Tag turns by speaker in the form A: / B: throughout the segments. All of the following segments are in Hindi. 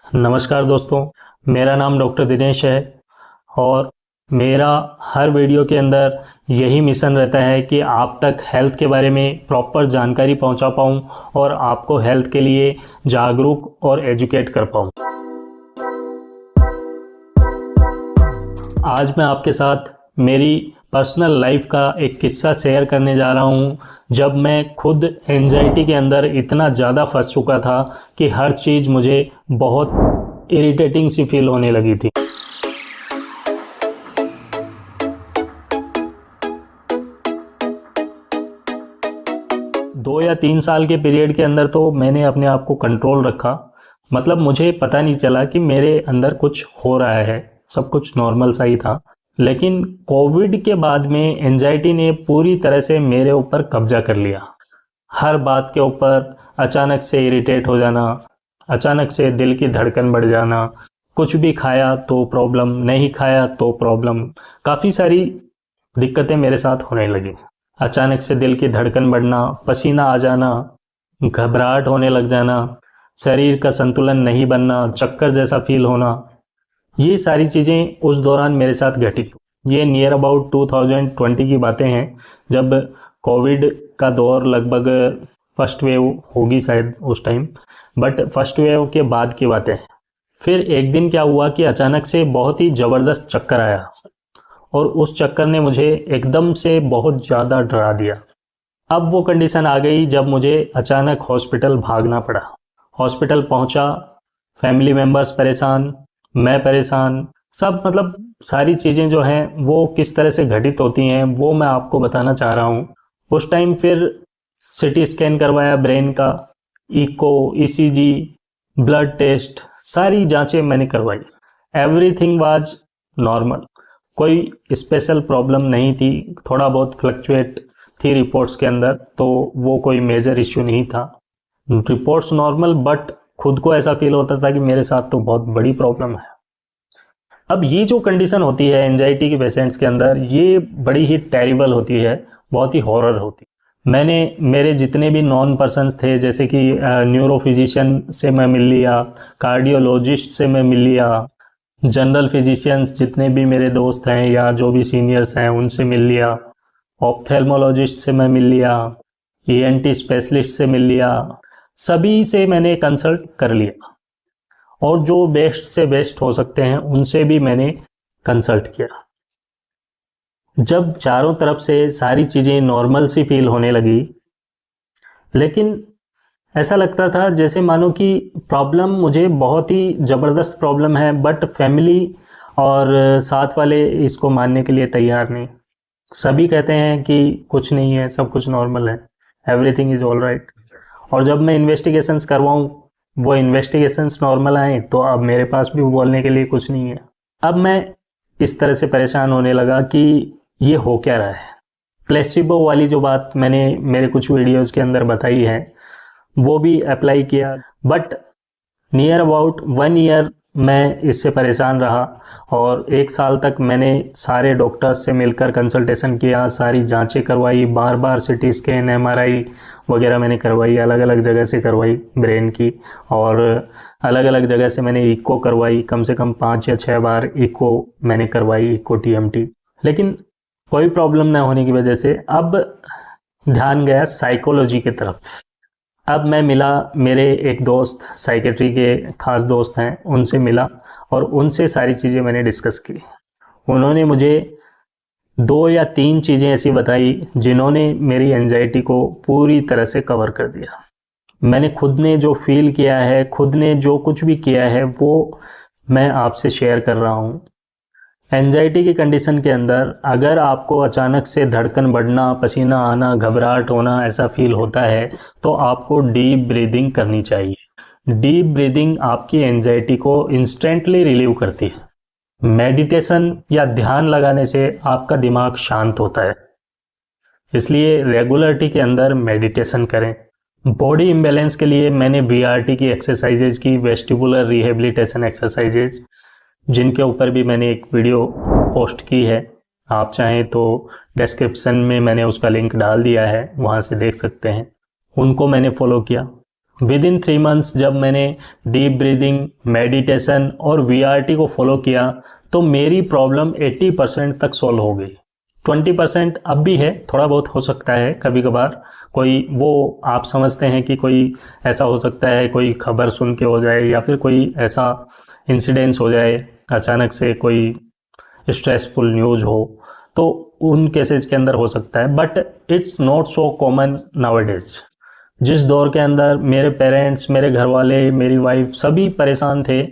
A: नमस्कार दोस्तों, मेरा नाम डॉक्टर दिनेश है और मेरा हर वीडियो के अंदर यही मिशन रहता है कि आप तक हेल्थ के बारे में प्रॉपर जानकारी पहुंचा पाऊं और आपको हेल्थ के लिए जागरूक और एजुकेट कर पाऊं। आज मैं आपके साथ मेरी पर्सनल लाइफ का एक किस्सा शेयर करने जा रहा हूँ, जब मैं खुद एंजाइटी के अंदर इतना ज़्यादा फंस चुका था कि हर चीज़ मुझे बहुत इरिटेटिंग सी फील होने लगी थी। दो या 3 साल के पीरियड के अंदर तो मैंने अपने आप को कंट्रोल रखा। मतलब मुझे पता नहीं चला कि मेरे अंदर कुछ हो रहा है, सब कुछ नॉर्मल सा ही था। लेकिन कोविड के बाद में एंजाइटी ने पूरी तरह से मेरे ऊपर कब्जा कर लिया। हर बात के ऊपर अचानक से इरिटेट हो जाना, अचानक से दिल की धड़कन बढ़ जाना, कुछ भी खाया तो प्रॉब्लम, नहीं खाया तो प्रॉब्लम। काफ़ी सारी दिक्कतें मेरे साथ होने लगी। अचानक से दिल की धड़कन बढ़ना, पसीना आ जाना, घबराहट होने लग जाना, शरीर का संतुलन नहीं बनना, चक्कर जैसा फील होना, ये सारी चीज़ें उस दौरान मेरे साथ घटित। ये नियर अबाउट 2020 की बातें हैं, जब कोविड का दौर लगभग फर्स्ट वेव होगी शायद उस टाइम, बट फर्स्ट वेव के बाद की बातें हैं। फिर एक दिन क्या हुआ कि अचानक से बहुत ही ज़बरदस्त चक्कर आया और उस चक्कर ने मुझे एकदम से बहुत ज़्यादा डरा दिया। अब वो कंडीशन आ गई जब मुझे अचानक हॉस्पिटल भागना पड़ा। हॉस्पिटल पहुंचा, फैमिली मेम्बर्स परेशान, मैं परेशान, सब मतलब सारी चीज़ें जो हैं वो किस तरह से घटित होती हैं वो मैं आपको बताना चाह रहा हूँ। उस टाइम फिर सिटी स्कैन करवाया ब्रेन का, इको, ईसीजी, ब्लड टेस्ट, सारी जांचें मैंने करवाई। एवरीथिंग वाज नॉर्मल, कोई स्पेशल प्रॉब्लम नहीं थी। थोड़ा बहुत फ्लक्चुएट थी रिपोर्ट्स के अंदर, तो वो कोई मेजर इश्यू नहीं था। रिपोर्ट्स नॉर्मल, बट खुद को ऐसा फील होता था कि मेरे साथ तो बहुत बड़ी प्रॉब्लम है। अब ये जो कंडीशन होती है एंजाइटी के पेशेंट्स के अंदर, ये बड़ी ही टेरिबल होती है, बहुत ही हॉरर होती है। मैंने मेरे जितने भी नॉन पर्सन्स थे, जैसे कि न्यूरो फिजिशियन से मैं मिल लिया, कार्डियोलॉजिस्ट से मैं मिल लिया, जनरल फिजिशियंस जितने भी मेरे दोस्त हैं या जो भी सीनियर्स हैं उनसे मिल लिया, ऑप्थेल्मोलॉजिस्ट से मैं मिल लिया, ईएनटी स्पेशलिस्ट से मिल लिया, सभी से मैंने कंसल्ट कर लिया और जो बेस्ट से बेस्ट हो सकते हैं उनसे भी मैंने कंसल्ट किया। जब चारों तरफ से सारी चीज़ें नॉर्मल सी फील होने लगी, लेकिन ऐसा लगता था जैसे मानो कि प्रॉब्लम मुझे बहुत ही ज़बरदस्त प्रॉब्लम है, बट फैमिली और साथ वाले इसको मानने के लिए तैयार नहीं। सभी कहते हैं कि कुछ नहीं है, सब कुछ नॉर्मल है, एवरीथिंग इज़ ऑल राइट। और जब मैं इन्वेस्टिगेशंस करवाऊँ, वो इन्वेस्टिगेशंस नॉर्मल आए, तो अब मेरे पास भी बोलने के लिए कुछ नहीं है। अब मैं इस तरह से परेशान होने लगा कि ये हो क्या रहा है। प्लेसिबो वाली जो बात मैंने मेरे कुछ वीडियोज़ के अंदर बताई है, वो भी अप्लाई किया, बट नियर अबाउट 1 ईयर मैं इससे परेशान रहा और 1 साल तक मैंने सारे डॉक्टर्स से मिलकर कंसल्टेशन किया, सारी जांचें करवाई, बार बार सिटी स्कैन, एमआरआई वगैरह मैंने करवाई, अलग अलग जगह से करवाई ब्रेन की, और अलग अलग जगह से मैंने इको करवाई, कम से कम 5 या 6 बार इको मैंने करवाई, इको टीएमटी। लेकिन कोई प्रॉब्लम ना होने की वजह से अब ध्यान गया साइकोलॉजी की तरफ। अब मैं मिला, मेरे एक दोस्त साइकेट्री के खास दोस्त हैं, उनसे मिला और उनसे सारी चीज़ें मैंने डिस्कस की। उन्होंने मुझे 2 या 3 चीज़ें ऐसी बताई जिन्होंने मेरी एंजाइटी को पूरी तरह से कवर कर दिया। मैंने खुद ने जो फील किया है, खुद ने जो कुछ भी किया है, वो मैं आपसे शेयर कर रहा हूँ। एंजाइटी की कंडीशन के अंदर अगर आपको अचानक से धड़कन बढ़ना, पसीना आना, घबराहट होना ऐसा फील होता है, तो आपको डीप ब्रीदिंग करनी चाहिए। डीप ब्रीदिंग आपकी एंजाइटी को इंस्टेंटली रिलीव करती है। मेडिटेशन या ध्यान लगाने से आपका दिमाग शांत होता है, इसलिए रेगुलरिटी के अंदर मेडिटेशन करें। बॉडी इम्बैलेंस के लिए मैंने बीआरटी की एक्सरसाइजेज की, वेस्टिबुलर रिहेबिलिटेशन एक्सरसाइजेज, जिनके ऊपर भी मैंने एक वीडियो पोस्ट की है। आप चाहें तो डिस्क्रिप्शन में मैंने उसका लिंक डाल दिया है, वहाँ से देख सकते हैं। उनको मैंने फॉलो किया विद इन 3 मंथ्स जब मैंने डीप ब्रीदिंग, मेडिटेशन और वीआरटी को फॉलो किया तो मेरी प्रॉब्लम 80% तक सॉल्व हो गई। 20% अब भी है, थोड़ा बहुत हो सकता है कभी कभार, कोई वो आप समझते हैं कि कोई ऐसा हो सकता है, कोई खबर सुन के हो जाए या फिर कोई ऐसा इंसिडेंस हो जाए, अचानक से कोई स्ट्रेसफुल न्यूज़ हो, तो उन केसेस के अंदर हो सकता है, but it's not so common nowadays. जिस दौर के अंदर मेरे पेरेंट्स, मेरे घर वाले, मेरी वाइफ सभी परेशान थे,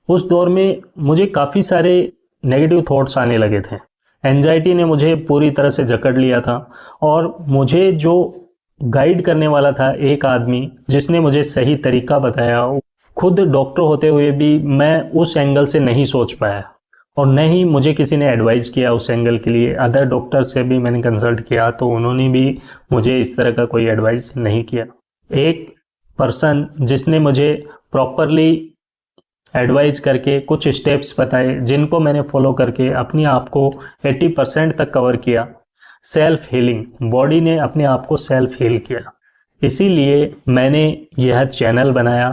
A: उस दौर में मुझे काफ़ी सारे नेगेटिव थॉट्स आने लगे थे। एंजाइटी ने मुझे पूरी तरह से जकड़ लिया था और मुझे जो गाइड करने वाला था, एक आदमी जिसने मुझे सही तरीका बताया, खुद डॉक्टर होते हुए भी मैं उस एंगल से नहीं सोच पाया और न ही मुझे किसी ने एडवाइस किया उस एंगल के लिए। अदर डॉक्टर से भी मैंने कंसल्ट किया तो उन्होंने भी मुझे इस तरह का कोई एडवाइस नहीं किया। एक पर्सन जिसने मुझे प्रॉपरली एडवाइज करके कुछ स्टेप्स बताए जिनको मैंने फॉलो करके अपने आप को 80% तक कवर किया। सेल्फ हीलिंग, बॉडी ने अपने आप को सेल्फ हील किया। इसीलिए मैंने यह चैनल बनाया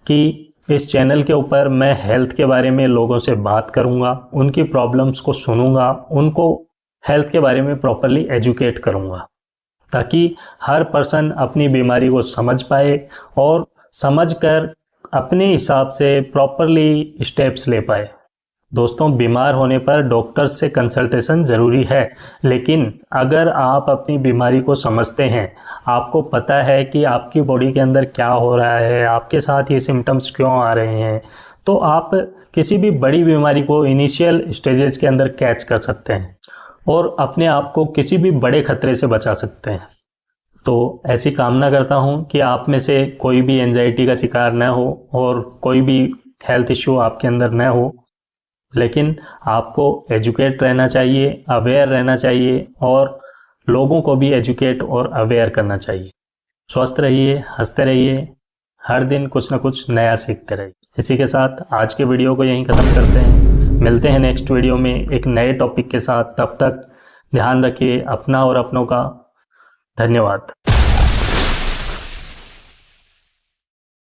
A: कि इस चैनल के ऊपर मैं हेल्थ के बारे में लोगों से बात करूंगा, उनकी प्रॉब्लम्स को सुनूंगा, उनको हेल्थ के बारे में प्रॉपरली एजुकेट करूंगा ताकि हर पर्सन अपनी बीमारी को समझ पाए और समझकर अपने हिसाब से प्रॉपरली स्टेप्स ले पाए। दोस्तों, बीमार होने पर डॉक्टर से कंसल्टेशन ज़रूरी है, लेकिन अगर आप अपनी बीमारी को समझते हैं, आपको पता है कि आपकी बॉडी के अंदर क्या हो रहा है, आपके साथ ये सिम्टम्स क्यों आ रहे हैं, तो आप किसी भी बड़ी बीमारी को इनिशियल स्टेजेस के अंदर कैच कर सकते हैं और अपने आप को किसी भी बड़े खतरे से बचा सकते हैं। तो ऐसी कामना करता हूँ कि आप में से कोई भी एंजाइटी का शिकार न हो और कोई भी हेल्थ इश्यू आपके अंदर न हो, लेकिन आपको एजुकेट रहना चाहिए, अवेयर रहना चाहिए और लोगों को भी एजुकेट और अवेयर करना चाहिए। स्वस्थ रहिए, हंसते रहिए, हर दिन कुछ ना कुछ नया सीखते रहिए। इसी के साथ आज के वीडियो को यहीं ख़त्म करते हैं। मिलते हैं नेक्स्ट वीडियो में एक नए टॉपिक के साथ। तब तक ध्यान रखिए अपना और अपनों का। धन्यवाद।